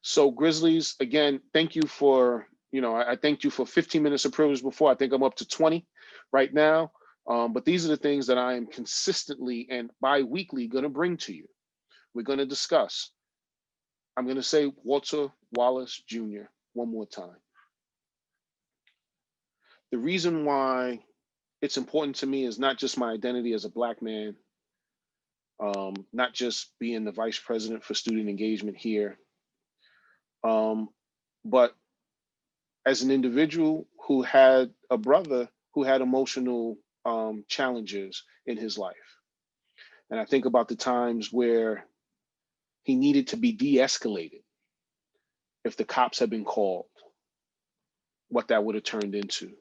So Grizzlies, again, thank you for, I thanked you for 15 minutes of privilege before. I think I'm up to 20 right now. But these are the things that I am consistently and bi-weekly going to bring to you. We're going to discuss. I'm going to say Walter Wallace Jr. one more time. The reason why it's important to me is not just my identity as a Black man, not just being the vice president for student engagement here, but as an individual who had a brother who had emotional challenges in his life. And I think about the times where he needed to be de-escalated if the cops had been called, what that would have turned into.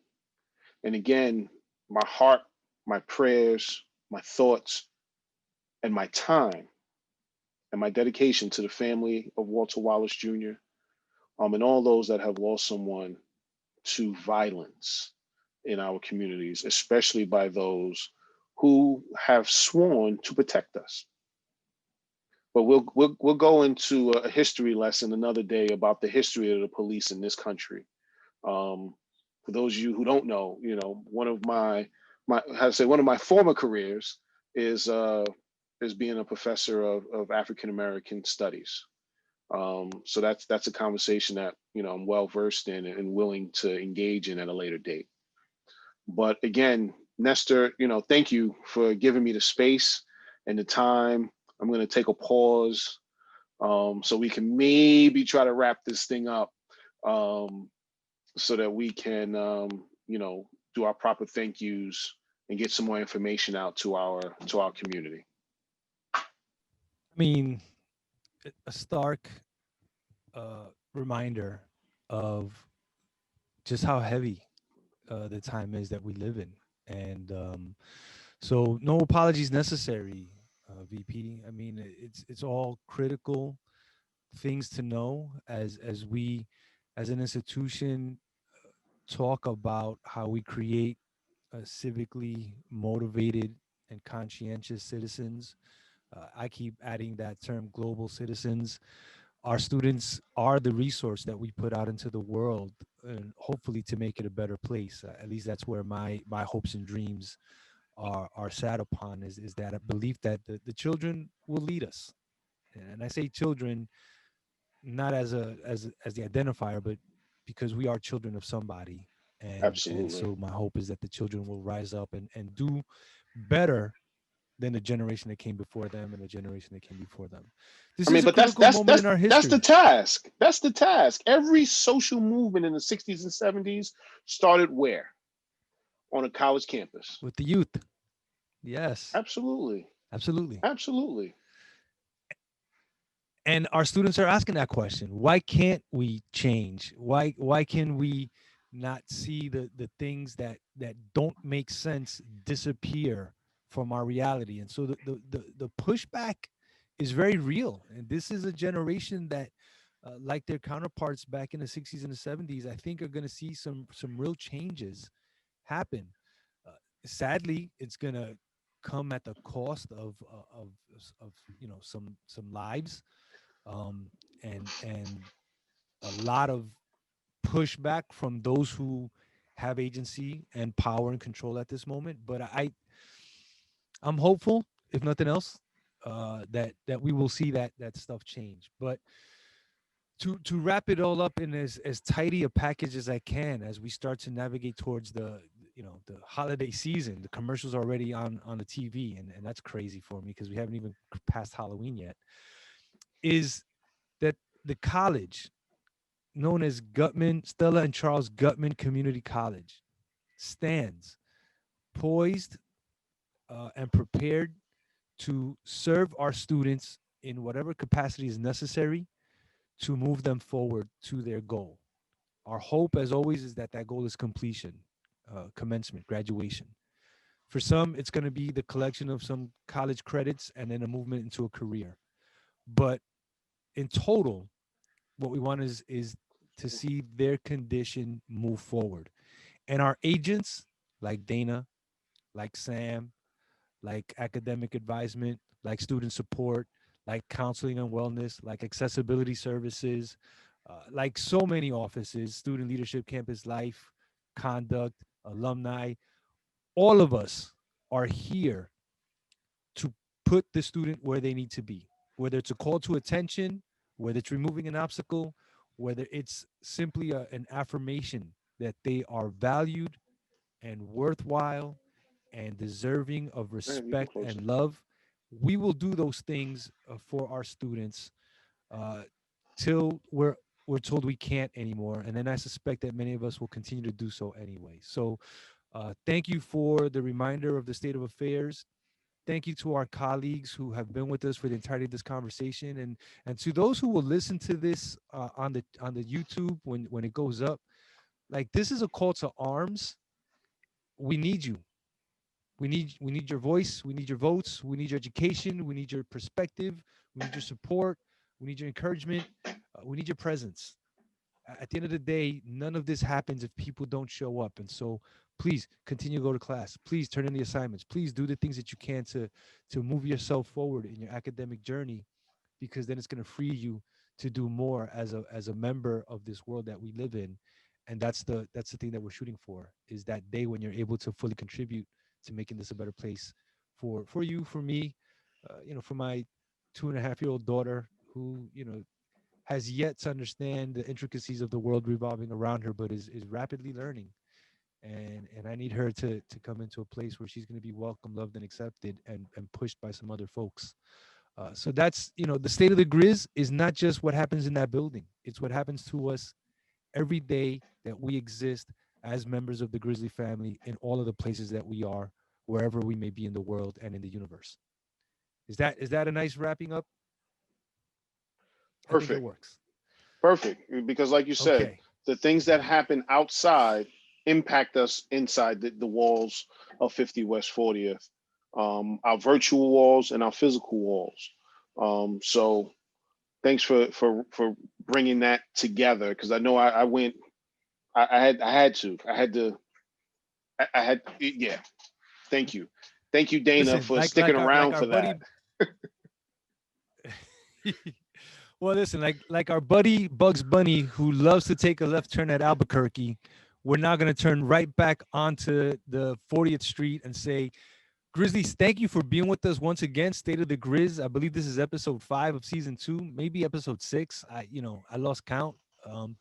And again, my heart, my prayers, my thoughts, and my time and my dedication to the family of Walter Wallace Jr. And all those that have lost someone to violence in our communities, especially by those who have sworn to protect us. But we'll go into a history lesson another day about the history of the police in this country. For those of you who don't know, one of my former careers is being a professor of African American studies. So that's a conversation that I'm well versed in and willing to engage in at a later date. But again, Nestor, thank you for giving me the space and the time. I'm going to take a pause so we can maybe try to wrap this thing up so that we can, do our proper thank yous and get some more information out to our community. I mean, a stark reminder of just how heavy the time is that we live in. And so no apologies necessary, VP. I mean, it's all critical things to know as we, as an institution, talk about how we create civically motivated and conscientious citizens. I keep adding that term, global citizens. Our students are the resource that we put out into the world, and hopefully to make it a better place. At least that's where my hopes and dreams are sat upon, is that a belief that the children will lead us. And I say children not as the identifier, but because we are children of somebody. And Absolutely. so my hope is that the children will rise up and do better than the generation that came before them and the generation that came before them. This I is mean, a but that's critical that's moment that's in our that's the history task. That's the task. Every social movement in the 60s and 70s started where? On a college campus. with the youth. Yes, Absolutely. absolutely. Absolutely. And our students are asking that question. Why can't we change? Why can we not see the things that don't make sense disappear from our reality? And so the pushback is very real. And this is a generation that like their counterparts back in the 60s and the 70s, I think are going to see some real changes happen. Uh, Sadly, it's going to come at the cost of some lives, um, and a lot of pushback from those who have agency and power and control at this moment. But I'm hopeful, if nothing else, that we will see that stuff change. But to wrap it all up in as tidy a package as I can, as we start to navigate towards the holiday season. The commercials are already on the TV, and that's crazy for me because we haven't even passed Halloween yet. Is that the college known as Gutman, Stella and Charles Gutman Community College, stands poised and prepared to serve our students in whatever capacity is necessary to move them forward to their goal. Our hope, as always, is that goal is completion, commencement, graduation. For some, it's going to be the collection of some college credits and then a movement into a career. But in total, what we want is to see their condition move forward. And our agents, like Dana, like Sam, like academic advisement, like student support, like counseling and wellness, like accessibility services, like so many offices, student leadership, campus life, conduct, alumni, all of us are here to put the student where they need to be, whether it's a call to attention, whether it's removing an obstacle, whether it's simply an affirmation that they are valued and worthwhile and deserving of Man, you can respect close and it. love. We will do those things for our students uh, till we're told we can't anymore, and then I suspect that many of us will continue to do so anyway. So, thank you for the reminder of the state of affairs. Thank you to our colleagues who have been with us for the entirety of this conversation, and to those who will listen to this on the YouTube when it goes up. Like, this is a call to arms. We need you. We need your voice. We need your votes. We need your education. We need your perspective. We need your support. We need your encouragement. We need your presence. At the end of the day, none of this happens if people don't show up. And so, please continue to go to class. Please turn in the assignments. Please do the things that you can to move yourself forward in your academic journey, because then it's going to free you to do more as a member of this world that we live in. And that's the thing that we're shooting for, is that day when you're able to fully contribute to making this a better place for you, for me, for my 2.5-year-old daughter, who has yet to understand the intricacies of the world revolving around her, but is rapidly learning. And I need her to come into a place where she's going to be welcome, loved, and accepted, and pushed by some other folks. So that's, the state of the Grizz is not just what happens in that building. It's what happens to us every day that we exist as members of the Grizzly family in all of the places that we are, wherever we may be in the world and in the universe. Is that a nice wrapping up? I think it Perfect. works. Perfect. Because like you said, Okay. the things that happen outside impact us inside the walls of 50 West 40th, our virtual walls and our physical walls. So thanks for bringing that together, because I know I went, I had, yeah. Thank you. Thank you, Dana, Listen, for like sticking like our like around our for that. buddy. Well, listen, like our buddy Bugs Bunny, who loves to take a left turn at Albuquerque, we're now going to turn right back onto the 40th Street and say, Grizzlies, thank you for being with us once again. State of the Grizz. I believe this is episode 5 of season 2, maybe episode 6. I lost count. Um,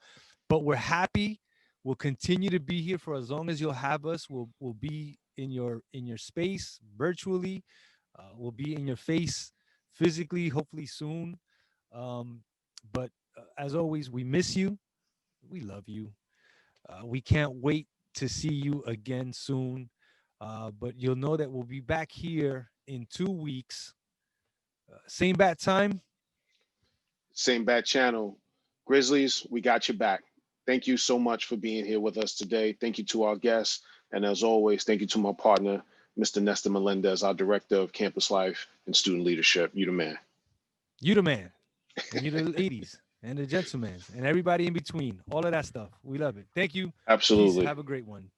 but we're happy. We'll continue to be here for as long as you'll have us. We'll be in your space virtually. We'll be in your face physically, hopefully soon. But as always, we miss you. We love you. We can't wait to see you again soon. But you'll know that we'll be back here in 2 weeks. Same bat time. Same bat channel. Grizzlies, we got your back. Thank you so much for being here with us today. Thank you to our guests. And as always, thank you to my partner, Mr. Nestor Melendez, our Director of Campus Life and Student Leadership. You the man. You the man. And you the ladies and the gentlemen and everybody in between. All of that stuff. We love it. Thank you. Peace. Absolutely. Have a great one.